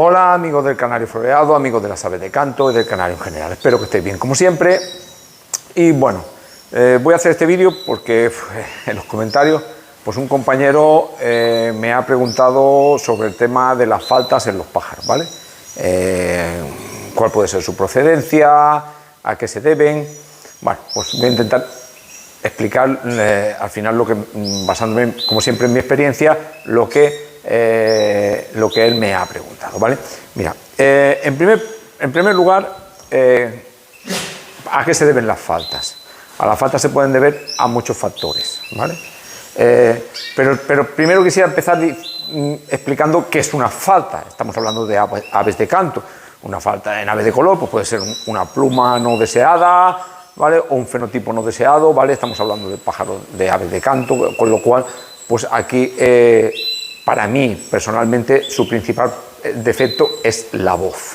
Hola amigos del canario floreado, amigos de las aves de canto y del canario en general. Espero que estéis bien como siempre. Y bueno, voy a hacer este vídeo porque en los comentarios pues un compañero me ha preguntado sobre el tema de las faltas en los pájaros, ¿vale? ¿Cuál puede ser su procedencia? ¿A qué se deben? Bueno, pues voy a intentar explicar al final lo que, basándome como siempre en mi experiencia, lo que él me ha preguntado, ¿vale? Mira, en primer lugar, ¿a qué se deben las faltas? A las faltas se pueden deber a muchos factores, ¿vale? Pero primero quisiera empezar explicando qué es una falta. Estamos hablando de aves de canto. Una falta en aves de color pues puede ser una pluma no deseada, ¿vale? O un fenotipo no deseado, ¿vale? Estamos hablando de pájaros de aves de canto, con lo cual, pues aquí, para mí, personalmente, su principal defecto es la voz,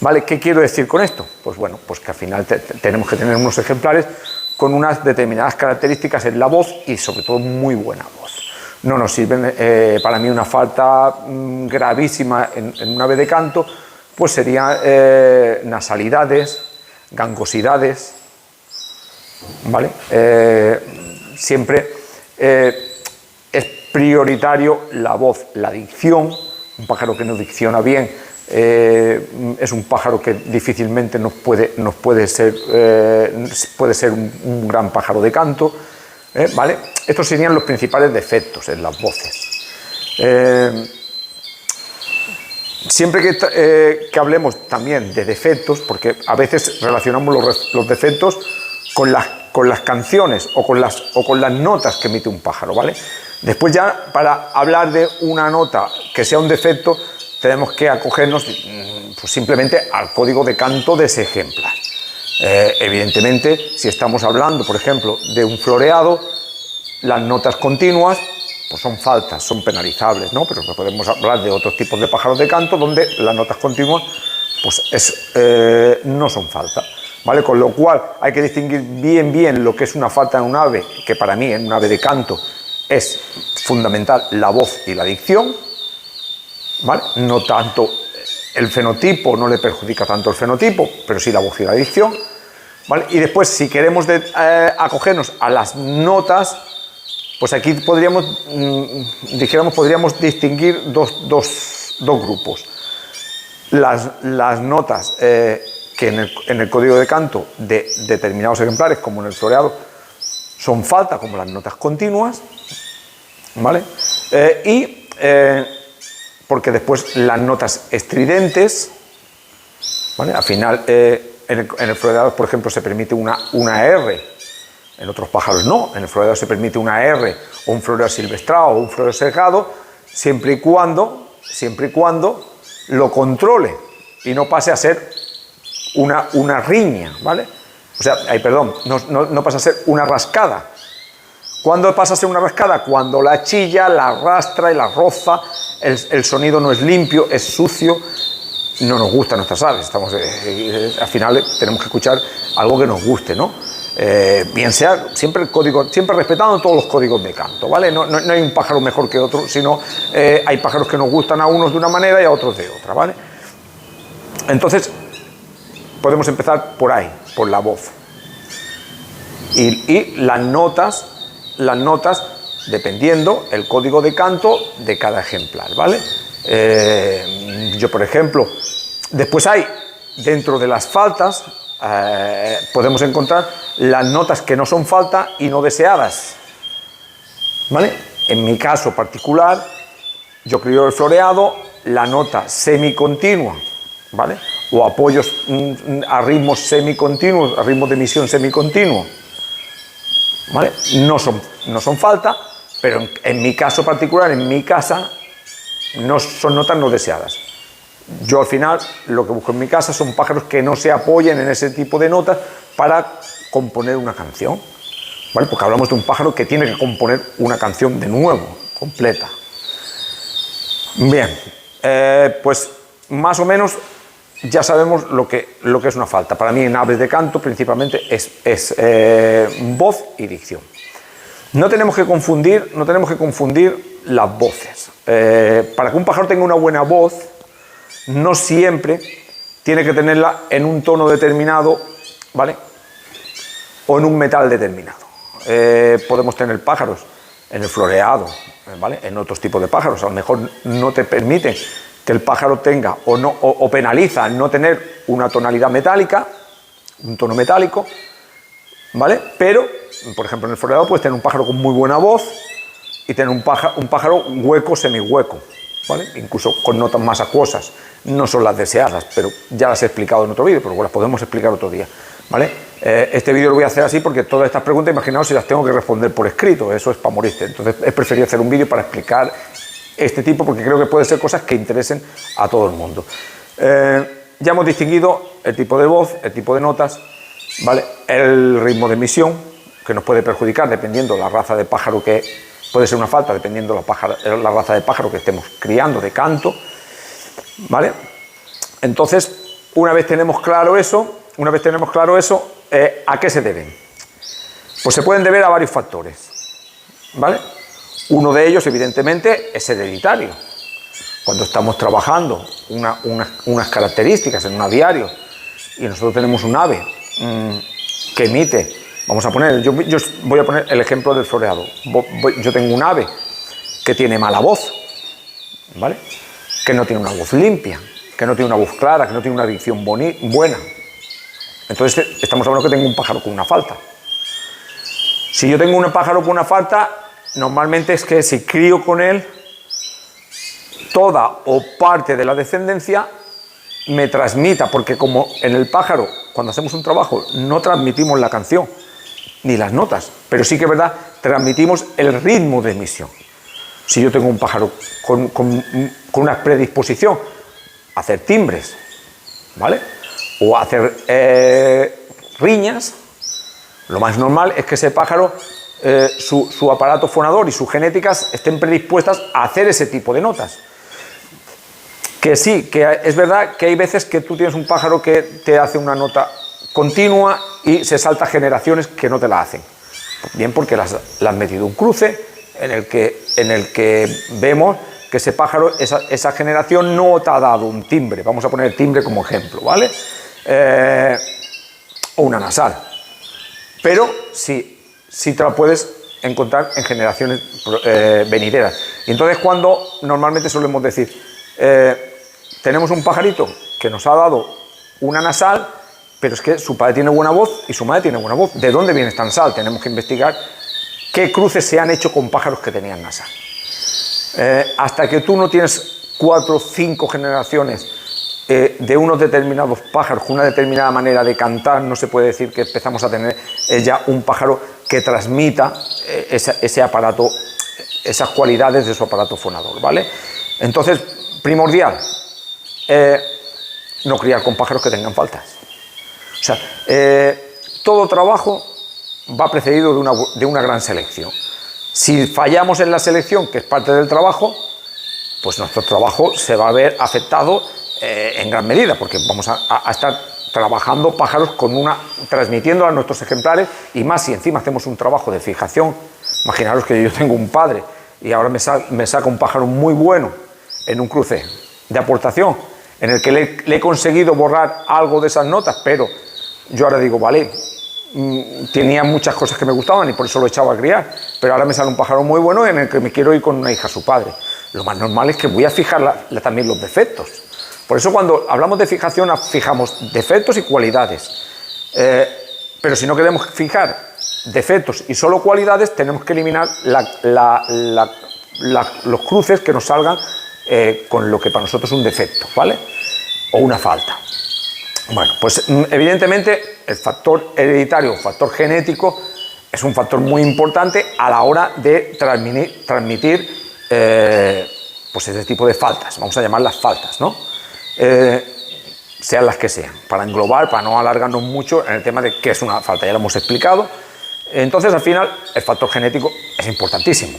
¿vale? ¿Qué quiero decir con esto? Pues bueno, pues que al final tenemos que tener unos ejemplares con unas determinadas características en la voz y sobre todo muy buena voz. No nos sirven, para mí una falta gravísima en un ave de canto, pues serían nasalidades, gangosidades, ¿vale? Siempre es prioritario la voz, la dicción. Un pájaro que no dicciona bien es un pájaro que difícilmente puede ser un gran pájaro de canto, ¿vale? Estos serían los principales defectos en las voces. Siempre que hablemos también de defectos, porque a veces relacionamos los defectos con las canciones o con las notas que emite un pájaro, ¿vale? Después ya, para hablar de una nota que sea un defecto, tenemos que acogernos pues simplemente al código de canto de ese ejemplar. Evidentemente, si estamos hablando, por ejemplo, de un floreado, las notas continuas pues son faltas, son penalizables, ¿no? Pero podemos hablar de otros tipos de pájaros de canto donde las notas continuas pues no son falta, ¿vale? Con lo cual hay que distinguir bien lo que es una falta en un ave, que para mí en un ave de canto es fundamental la voz y la dicción, ¿vale? No tanto el fenotipo, no le perjudica tanto el fenotipo, pero sí la voz y la dicción, ¿vale? Y después, si queremos acogernos a las notas, pues aquí podríamos distinguir dos grupos. Las notas que en el código de canto de determinados ejemplares, como en el floreado, son falta, como las notas continuas, ¿vale? Porque después las notas estridentes, ¿vale? Al final, en el floreado, por ejemplo, se permite una R. En otros pájaros no, en el floreado se permite una R o un floreo silvestrado o un floreo sesgado, siempre y cuando lo controle y no pase a ser una riña, ¿vale? O sea, no pasa a ser una rascada. ¿Cuándo pasa a ser una rascada? Cuando la chilla, la arrastra y la roza, el sonido no es limpio, es sucio, no nos gustan nuestras aves. Al final tenemos que escuchar algo que nos guste, ¿no? Bien sea siempre respetando todos los códigos de canto, ¿vale? No hay un pájaro mejor que otro, sino hay pájaros que nos gustan a unos de una manera y a otros de otra, ¿vale? Entonces podemos empezar por ahí, por la voz y las notas dependiendo el código de canto de cada ejemplar, ¿vale? Yo, por ejemplo, después hay dentro de las faltas, podemos encontrar las notas que no son falta y no deseadas, ¿vale? En mi caso particular, yo crío el floreado, la nota semicontinua, ¿vale? O apoyos a ritmos semicontinuos, a ritmos de emisión semicontinuo, ¿vale? No son falta, pero en mi caso particular, en mi casa, no son notas no deseadas. Yo al final lo que busco en mi casa son pájaros que no se apoyen en ese tipo de notas para componer una canción, ¿vale? Porque hablamos de un pájaro que tiene que componer una canción de nuevo, completa. Bien, pues más o menos ya sabemos lo que es una falta. Para mí en aves de canto principalmente es voz y dicción. No tenemos que confundir las voces. Para que un pájaro tenga una buena voz, no siempre tiene que tenerla en un tono determinado, ¿vale? O en un metal determinado. Podemos tener pájaros en el floreado, ¿vale? En otros tipos de pájaros, a lo mejor no te permiten que el pájaro tenga o penaliza no tener una tonalidad metálica, un tono metálico, ¿vale? Pero, por ejemplo, en el floreado puedes tener un pájaro con muy buena voz y tener un pájaro hueco, semihueco, ¿vale? Incluso con notas más acuosas. No son las deseadas, pero ya las he explicado en otro vídeo, pero las podemos explicar otro día, ¿vale? Este vídeo lo voy a hacer así porque todas estas preguntas, imaginaos si las tengo que responder por escrito, eso es para morirte. Entonces he preferido hacer un vídeo para explicar este tipo, porque creo que pueden ser cosas que interesen a todo el mundo. Ya hemos distinguido el tipo de voz, el tipo de notas, ¿vale? El ritmo de emisión, que nos puede perjudicar dependiendo la raza de pájaro que puede ser una falta, dependiendo la raza de pájaro que estemos criando, de canto, ¿vale? Entonces, una vez tenemos claro eso, ¿a qué se deben? Pues se pueden deber a varios factores, ¿vale? Uno de ellos, evidentemente, es hereditario. Cuando estamos trabajando unas características en un aviario y nosotros tenemos un ave que emite, vamos a poner, yo voy a poner el ejemplo del floreado. Yo tengo un ave que tiene mala voz, ¿vale? Que no tiene una voz limpia, que no tiene una voz clara, que no tiene una dicción buena. Entonces estamos hablando que tengo un pájaro con una falta. Si yo tengo un pájaro con una falta, normalmente es que si crío con él, toda o parte de la descendencia me transmita, porque como en el pájaro, cuando hacemos un trabajo, no transmitimos la canción, ni las notas, pero sí que es verdad, transmitimos el ritmo de emisión. Si yo tengo un pájaro con una predisposición a hacer timbres, ¿vale? O a hacer riñas, lo más normal es que ese pájaro, su aparato fonador y sus genéticas estén predispuestas a hacer ese tipo de notas. Que sí, que es verdad que hay veces que tú tienes un pájaro que te hace una nota continua y se salta generaciones que no te la hacen. Bien porque le has metido un cruce en el que vemos que ese pájaro, esa generación no te ha dado un timbre. Vamos a poner el timbre como ejemplo, ¿vale? O una nasal. Pero sí te la puedes encontrar en generaciones venideras. Y entonces cuando normalmente solemos decir, tenemos un pajarito que nos ha dado una nasal, pero es que su padre tiene buena voz y su madre tiene buena voz. ¿De dónde viene esta nasal? Tenemos que investigar qué cruces se han hecho con pájaros que tenían nasal. Hasta que tú no tienes 4 o 5 generaciones de unos determinados pájaros con una determinada manera de cantar, no se puede decir que empezamos a tener ya un pájaro que transmita ese aparato, esas cualidades de su aparato fonador, ¿vale? Entonces, primordial, no criar con pájaros que tengan faltas. O sea, todo trabajo va precedido de una gran selección. Si fallamos en la selección, que es parte del trabajo, pues nuestro trabajo se va a ver afectado en gran medida, porque vamos a estar trabajando pájaros transmitiendo a nuestros ejemplares, y más si encima hacemos un trabajo de fijación. Imaginaros que yo tengo un padre y ahora me saca un pájaro muy bueno en un cruce de aportación, en el que le he conseguido borrar algo de esas notas, pero yo ahora digo, vale, tenía muchas cosas que me gustaban y por eso lo echaba a criar, pero ahora me sale un pájaro muy bueno en el que me quiero ir con una hija a su padre. Lo más normal es que voy a fijar también los defectos. Por eso cuando hablamos de fijación, fijamos defectos y cualidades. Pero si no queremos fijar defectos y solo cualidades, tenemos que eliminar los cruces que nos salgan con lo que para nosotros es un defecto, ¿vale? O una falta. Bueno, pues evidentemente el factor hereditario, el factor genético, es un factor muy importante a la hora de transmitir pues ese tipo de faltas. Vamos a llamarlas faltas, ¿no? Sean las que sean, para englobar, para no alargarnos mucho en el tema de qué es una falta, ya lo hemos explicado. Entonces, al final, el factor genético es importantísimo.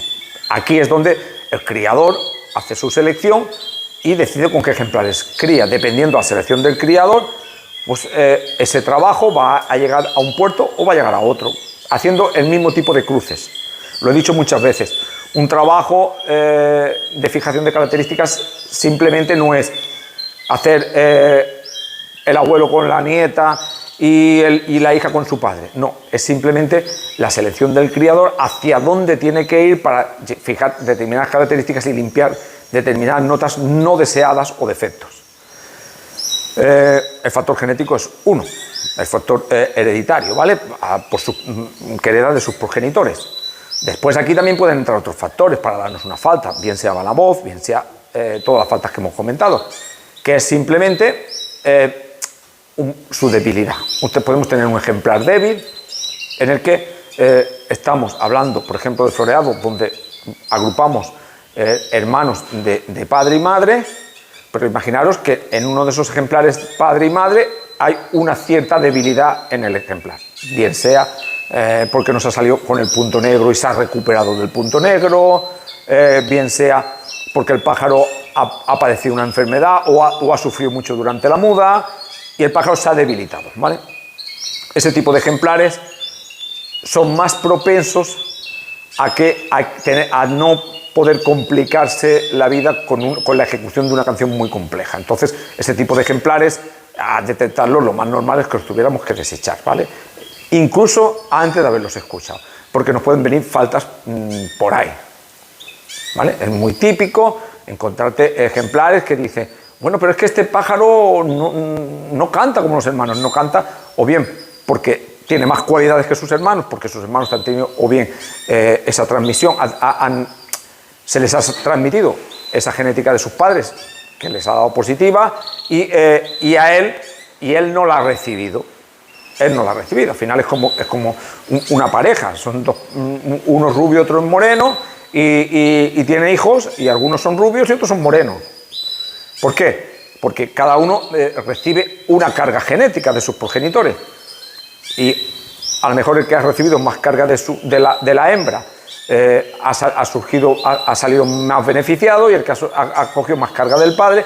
Aquí es donde el criador hace su selección y decide con qué ejemplares cría. Dependiendo de la selección del criador, pues ese trabajo va a llegar a un puerto o va a llegar a otro, haciendo el mismo tipo de cruces. Lo he dicho muchas veces, un trabajo de fijación de características simplemente no es hacer el abuelo con la nieta y la hija con su padre. No, es simplemente la selección del criador hacia dónde tiene que ir para fijar determinadas características y limpiar determinadas notas no deseadas o defectos. El factor genético es uno, el factor hereditario, ¿vale? Que hereda de sus progenitores. Después aquí también pueden entrar otros factores para darnos una falta, bien sea mala voz, bien sea todas las faltas que hemos comentado, que es simplemente su debilidad. Podemos tener un ejemplar débil en el que estamos hablando, por ejemplo, de floreado, donde agrupamos hermanos de padre y madre, pero imaginaros que en uno de esos ejemplares padre y madre hay una cierta debilidad en el ejemplar, bien sea porque nos ha salido con el punto negro y se ha recuperado del punto negro, bien sea porque el pájaro ha padecido una enfermedad o ha sufrido mucho durante la muda y el pájaro se ha debilitado, ¿vale? Ese tipo de ejemplares son más propensos a no poder complicarse la vida con la ejecución de una canción muy compleja. Entonces, ese tipo de ejemplares, a detectarlos, lo más normal es que los tuviéramos que desechar, ¿vale? Incluso antes de haberlos escuchado, porque nos pueden venir faltas por ahí, ¿vale? Es muy típico encontrarte ejemplares que dicen, bueno, pero es que este pájaro no canta como los hermanos, no canta, o bien porque tiene más cualidades que sus hermanos, porque sus hermanos han tenido, o bien esa transmisión, se les ha transmitido esa genética de sus padres, que les ha dado positiva, y él no la ha recibido. Él no la ha recibido. Al final es como una pareja, son uno rubio, otro moreno, y tiene hijos, y algunos son rubios y otros son morenos. ¿Por qué? Porque cada uno recibe una carga genética de sus progenitores, y a lo mejor el que ha recibido más carga de la hembra ha salido más beneficiado, y el que ha cogido más carga del padre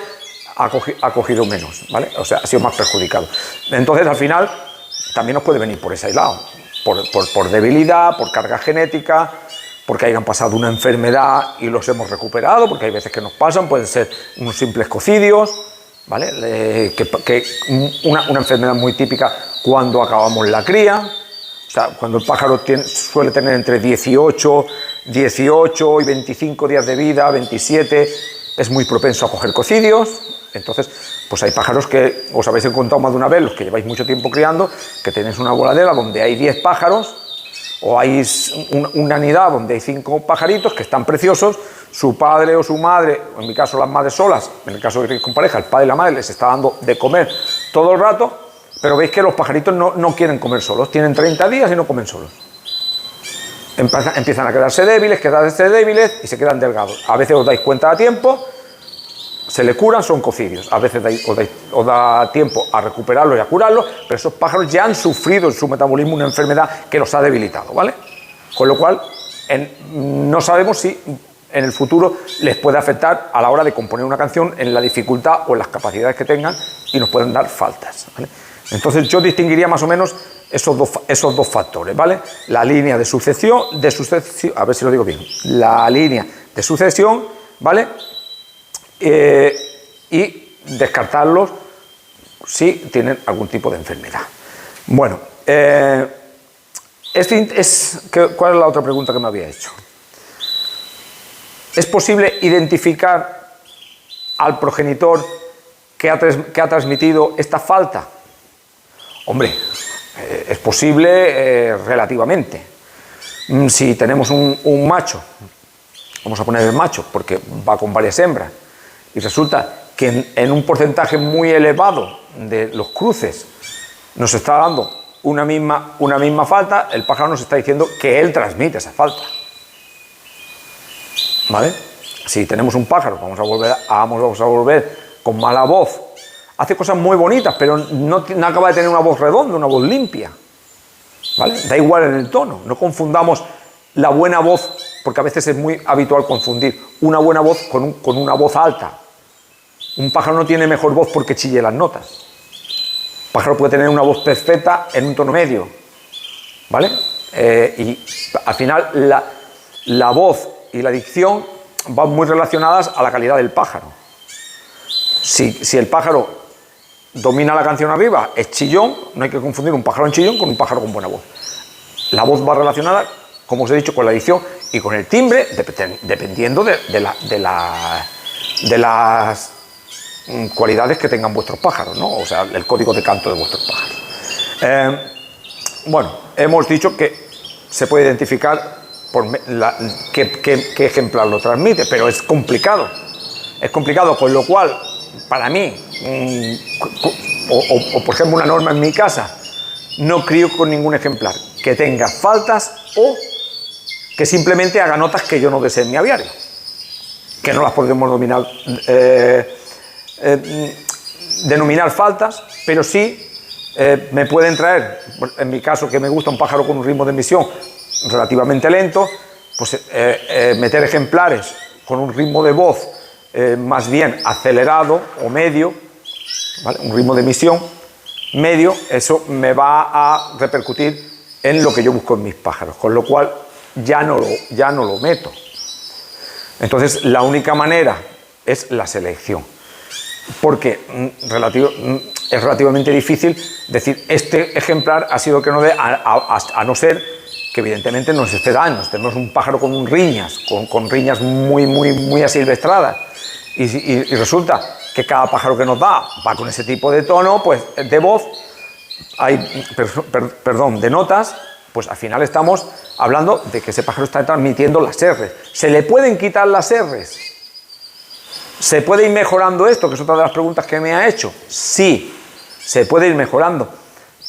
ha cogido menos, ¿vale? O sea, ha sido más perjudicado. Entonces, al final, también nos puede venir por ese lado, por debilidad, por carga genética, porque hayan pasado una enfermedad y los hemos recuperado, porque hay veces que nos pasan, pueden ser unos simples cocidios, ¿vale? Una enfermedad muy típica cuando acabamos la cría. O sea, cuando el pájaro suele tener entre 18 y 25 días de vida, 27, es muy propenso a coger cocidios. Entonces, pues hay pájaros que os habéis encontrado más de una vez, los que lleváis mucho tiempo criando, que tenéis una voladera donde hay 10 pájaros, o hay una nidad donde hay 5 pajaritos que están preciosos, su padre o su madre, en mi caso las madres solas, en el caso de que con pareja, el padre y la madre les está dando de comer todo el rato, pero veis que los pajaritos no quieren comer solos, tienen 30 días y no comen solos. Empiezan a quedarse débiles y se quedan delgados. A veces os dais cuenta a tiempo, se le curan, son cocidios. A veces os da tiempo a recuperarlos y a curarlos, pero esos pájaros ya han sufrido en su metabolismo una enfermedad que los ha debilitado, ¿vale? Con lo cual, no sabemos si en el futuro les puede afectar a la hora de componer una canción en la dificultad o en las capacidades que tengan y nos pueden dar faltas, ¿vale? Entonces yo distinguiría más o menos esos dos factores, ¿vale? La línea de sucesión, a ver si lo digo bien, la línea de sucesión, ¿vale? Y descartarlos si tienen algún tipo de enfermedad. Bueno, ¿cuál es la otra pregunta que me había hecho? ¿Es posible identificar al progenitor que ha transmitido esta falta? Hombre, es posible relativamente. Si tenemos un macho, vamos a poner el macho porque va con varias hembras, y resulta que en un porcentaje muy elevado de los cruces nos está dando una misma falta, el pájaro nos está diciendo que él transmite esa falta, ¿vale? Si tenemos un pájaro, vamos a volver con mala voz, hace cosas muy bonitas, pero no acaba de tener una voz redonda, una voz limpia, ¿vale? Da igual en el tono, no confundamos la buena voz, porque a veces es muy habitual confundir una buena voz con una voz alta. Un pájaro no tiene mejor voz porque chille las notas. Un pájaro puede tener una voz perfecta en un tono medio, ¿vale? Y al final la voz y la dicción van muy relacionadas a la calidad del pájaro. Si el pájaro domina la canción arriba, es chillón, no hay que confundir un pájaro en chillón con un pájaro con buena voz. La voz va relacionada, como os he dicho, con la dicción y con el timbre, dependiendo de las cualidades que tengan vuestros pájaros, ¿no? O sea, el código de canto de vuestros pájaros. Bueno, hemos dicho que se puede identificar por qué ejemplar lo transmite, pero es complicado. Es complicado, con lo cual, para mí, o por ejemplo una norma en mi casa, no crío con ningún ejemplar que tenga faltas o que simplemente haga notas que yo no desee en mi aviario, que no las podemos denominar faltas, pero sí me pueden traer, en mi caso que me gusta un pájaro con un ritmo de emisión relativamente lento, pues meter ejemplares con un ritmo de voz más bien acelerado o medio, ¿vale? Un ritmo de emisión medio, eso me va a repercutir en lo que yo busco en mis pájaros, con lo cual ya no lo meto. Entonces la única manera es la selección, porque es relativamente difícil decir este ejemplar ha sido que no dé, a no ser que evidentemente nos esté dando. Tenemos un pájaro con riñas, con riñas muy asilvestradas, y resulta que cada pájaro que nos da va con ese tipo de tono, pues de voz, de notas, pues al final estamos hablando de que ese pájaro está transmitiendo las R's. ¿Se le pueden quitar las R's? ¿Se puede ir mejorando esto? Que es otra de las preguntas que me ha hecho. Sí, se puede ir mejorando,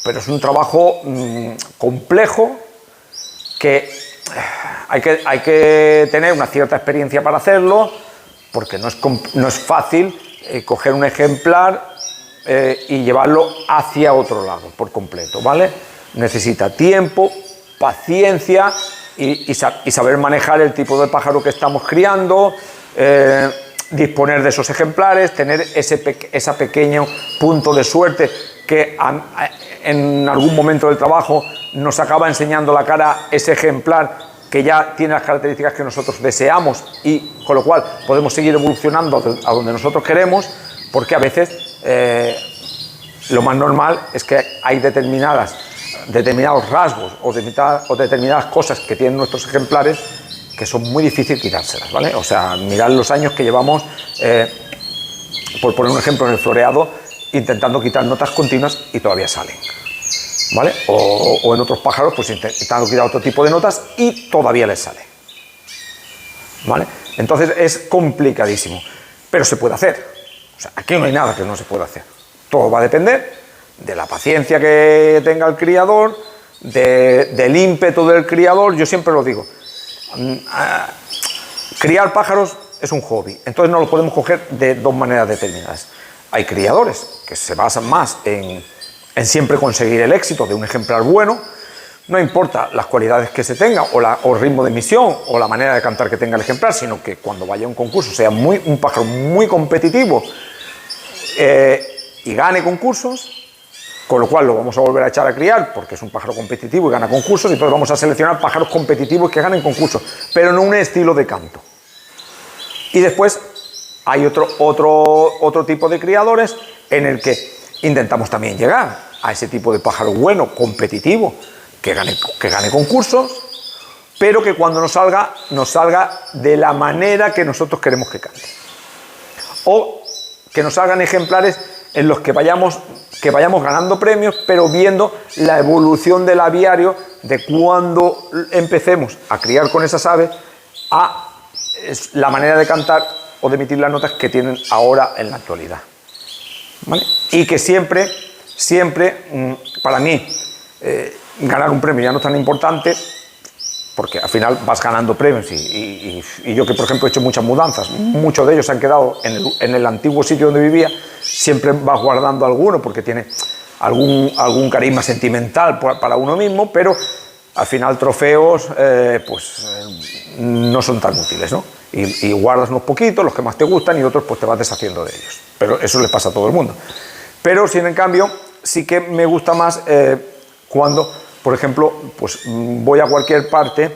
pero es un trabajo complejo que hay que tener una cierta experiencia para hacerlo, porque no es fácil coger un ejemplar y llevarlo hacia otro lado por completo, ¿vale? Necesita tiempo, paciencia y saber manejar el tipo de pájaro que estamos criando, disponer de esos ejemplares, tener ese pequeño punto de suerte que en algún momento del trabajo nos acaba enseñando la cara ese ejemplar que ya tiene las características que nosotros deseamos, y con lo cual podemos seguir evolucionando a donde nosotros queremos, porque a veces lo más normal es que hay determinados rasgos o determinadas cosas que tienen nuestros ejemplares que son muy difíciles quitárselas, ¿vale? O sea, mirad los años que llevamos, por poner un ejemplo, en el floreado, intentando quitar notas continuas y todavía salen, ¿vale? O en otros pájaros, pues intentando quitar otro tipo de notas y todavía les sale, ¿vale? Entonces es complicadísimo, pero se puede hacer. O sea, aquí no hay nada que no se pueda hacer. Todo va a depender de la paciencia que tenga el criador, del ímpetu del criador. Yo siempre lo digo, criar pájaros es un hobby, entonces no lo podemos coger de dos maneras determinadas. Hay criadores que se basan más en siempre conseguir el éxito de un ejemplar bueno, no importa las cualidades que se tenga o el ritmo de emisión o la manera de cantar que tenga el ejemplar, sino que cuando vaya a un concurso sea un pájaro muy competitivo y gane concursos, con lo cual lo vamos a volver a echar a criar porque es un pájaro competitivo y gana concursos, y entonces vamos a seleccionar pájaros competitivos que ganen concursos, pero no un estilo de canto. Y después hay otro tipo de criadores en el que intentamos también llegar a ese tipo de pájaro bueno, competitivo, que gane concursos, pero que cuando nos salga de la manera que nosotros queremos que cante. O que nos salgan ejemplares en los que vayamos ganando premios, pero viendo la evolución del aviario de cuando empecemos a criar con esas aves a la manera de cantar o de emitir las notas que tienen ahora en la actualidad, ¿vale? Y que siempre, para mí, ganar un premio ya no es tan importante, porque al final vas ganando premios y yo que por ejemplo he hecho muchas mudanzas, muchos de ellos se han quedado en el antiguo sitio donde vivía, siempre vas guardando alguno porque tiene algún carisma sentimental para uno mismo, pero al final trofeos no son tan útiles, ¿no? Y guardas unos poquitos, los que más te gustan, y otros pues te vas deshaciendo de ellos, pero eso le pasa a todo el mundo. Pero sin en cambio sí que me gusta más cuando, por ejemplo, pues voy a cualquier parte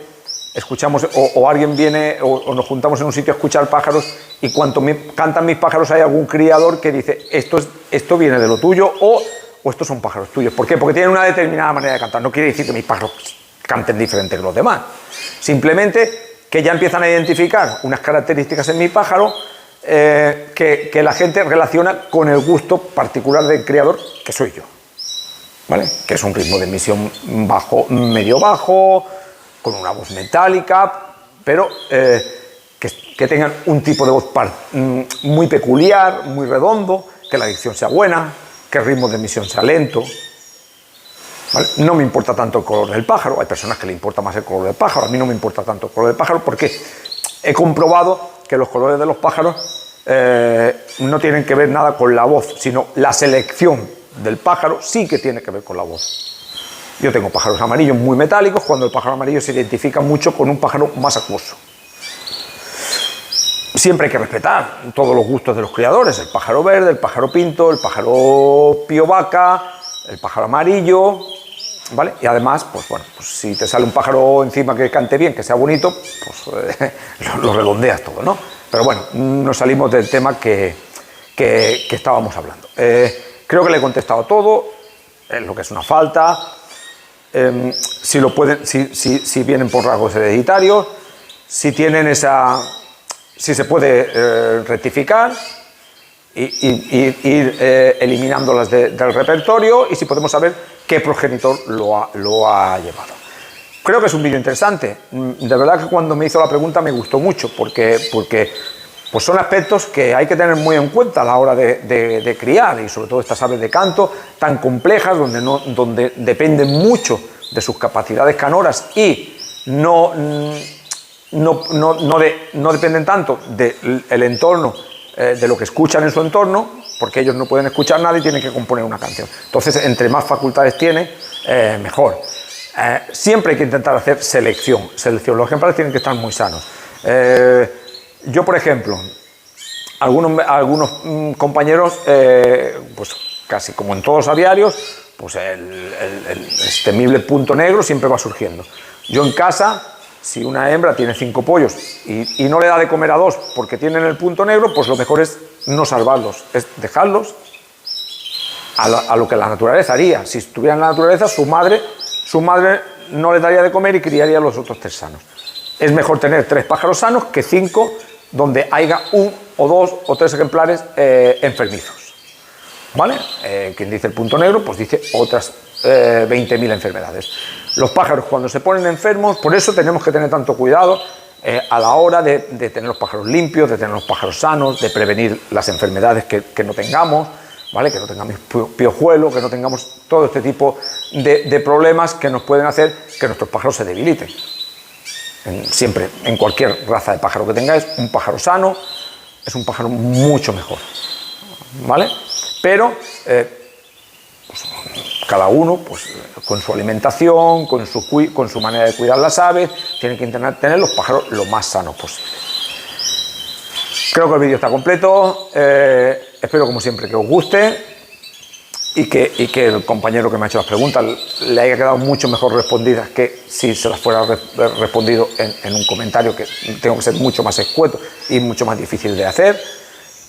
escuchamos, o alguien viene, o nos juntamos en un sitio a escuchar pájaros, y cuando cantan mis pájaros hay algún criador que dice, esto viene de lo tuyo, o estos son pájaros tuyos. ¿Por qué? Porque tienen una determinada manera de cantar. No quiere decir que mis pájaros canten diferente que los demás. Simplemente que ya empiezan a identificar unas características en mi pájaro que la gente relaciona con el gusto particular del criador, que soy yo, ¿vale? Que es un ritmo de emisión bajo, medio bajo, con una voz metálica, pero que tengan un tipo de voz muy peculiar, muy redondo, que la dicción sea buena, que el ritmo de emisión sea lento, ¿vale? No me importa tanto el color del pájaro. Hay personas que le importa más el color del pájaro. A mí no me importa tanto el color del pájaro porque he comprobado que los colores de los pájaros no tienen que ver nada con la voz, sino la selección del pájaro sí que tiene que ver con la voz. Yo tengo pájaros amarillos muy metálicos, cuando el pájaro amarillo se identifica mucho con un pájaro más acuoso. Siempre hay que respetar todos los gustos de los criadores, el pájaro verde, el pájaro pinto, el pájaro pío vaca, el pájaro amarillo, ¿vale? Y además, pues bueno, pues si te sale un pájaro encima que cante bien, que sea bonito, pues lo redondeas todo, ¿no? Pero bueno, nos salimos del tema que estábamos hablando. Creo que le he contestado todo, lo que es una falta, si vienen por rasgos hereditarios, si tienen si se puede rectificar, ir eliminándolas del repertorio, y si podemos saber qué progenitor lo ha llevado. Creo que es un vídeo interesante. De verdad que cuando me hizo la pregunta me gustó mucho, porque pues son aspectos que hay que tener muy en cuenta a la hora de criar, y sobre todo estas aves de canto tan complejas, donde dependen mucho de sus capacidades canoras y no dependen tanto del entorno, de lo que escuchan en su entorno, porque ellos no pueden escuchar nada y tienen que componer una canción. Entonces, entre más facultades tiene, mejor. Siempre hay que intentar hacer selección. Los ejemplares tienen que estar muy sanos. Yo, por ejemplo, algunos compañeros, pues casi como en todos los aviarios, pues el temible punto negro siempre va surgiendo. Yo en casa, si una hembra tiene 5 pollos y no le da de comer a 2 porque tienen el punto negro, pues lo mejor es no salvarlos, es dejarlos a lo que la naturaleza haría. Si estuviera en la naturaleza, su madre no les daría de comer y criaría a los otros 3 sanos. Es mejor tener 3 pájaros sanos que 5 donde haya 1 o 2 o 3 ejemplares enfermizos, ¿vale? Quien dice el punto negro, pues dice otras 20.000 enfermedades. Los pájaros, cuando se ponen enfermos, por eso tenemos que tener tanto cuidado a la hora de tener los pájaros limpios, de tener los pájaros sanos, de prevenir las enfermedades que no tengamos, ¿vale? Que no tengamos piojuelo, que no tengamos todo este tipo de problemas que nos pueden hacer que nuestros pájaros se debiliten. Siempre, en cualquier raza de pájaro que tengáis, un pájaro sano es un pájaro mucho mejor, ¿vale? Pero pues, cada uno, pues, con su alimentación, con su manera de cuidar las aves, tiene que intentar tener los pájaros lo más sanos posible. Creo que el vídeo está completo. Espero, como siempre, que os guste y que el compañero que me ha hecho las preguntas le haya quedado mucho mejor respondidas que si se las fuera respondido en un comentario, que tengo que ser mucho más escueto y mucho más difícil de hacer.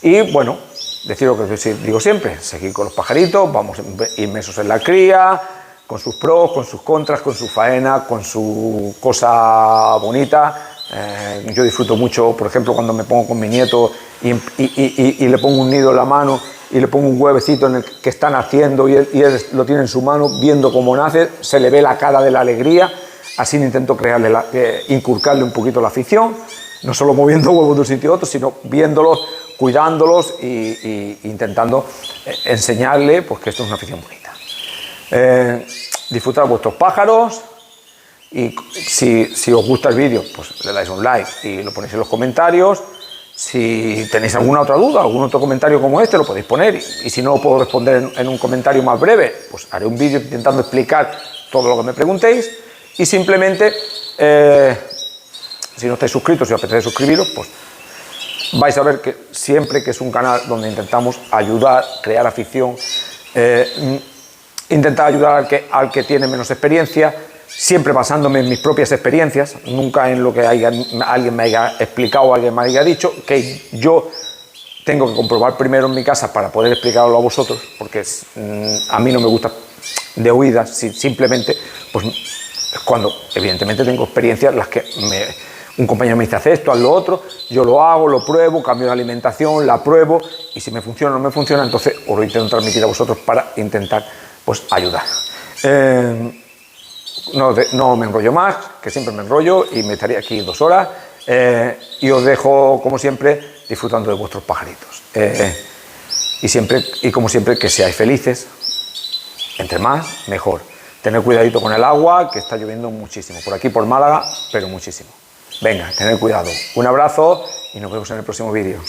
Y bueno, deciros lo que digo siempre: seguir con los pajaritos, vamos inmersos en la cría, con sus pros, con sus contras, con su faena, con su cosa bonita. Yo disfruto mucho, por ejemplo, cuando me pongo con mi nieto y le pongo un nido en la mano y le pongo un huevecito en el que está naciendo y él lo tiene en su mano, viendo cómo nace, se le ve la cara de la alegría. Así intento inculcarle un poquito la afición, no solo moviendo huevos de un sitio a otro, sino viéndolos, cuidándolos e intentando enseñarle, pues, que esto es una afición bonita. Disfrutad vuestros pájaros, y si os gusta el vídeo, pues le dais un like y lo ponéis en los comentarios. Si tenéis alguna otra duda, algún otro comentario como este, lo podéis poner, y si no puedo responder en un comentario más breve, pues haré un vídeo intentando explicar todo lo que me preguntéis. Y simplemente, si no estáis suscritos, si os apetece suscribiros, pues vais a ver que siempre que es un canal donde intentamos ayudar, crear afición, intentar ayudar al que tiene menos experiencia, siempre basándome en mis propias experiencias, nunca en lo que alguien me haya explicado o alguien me haya dicho, que yo tengo que comprobar primero en mi casa para poder explicarlo a vosotros, porque a mí no me gusta de oídas, simplemente, pues cuando evidentemente tengo experiencias, las que un compañero me dice, haz esto, haz lo otro, yo lo hago, lo pruebo, cambio de alimentación, la pruebo, y si me funciona o no me funciona, entonces os lo intento transmitir a vosotros para intentar, pues, ayudar. No me enrollo más, que siempre me enrollo y me estaría aquí 2 horas, y os dejo, como siempre, disfrutando de vuestros pajaritos. Y como siempre, que seáis felices, entre más, mejor. Tener cuidadito con el agua, que está lloviendo muchísimo, por aquí por Málaga, pero muchísimo. Venga, tener cuidado. Un abrazo y nos vemos en el próximo vídeo.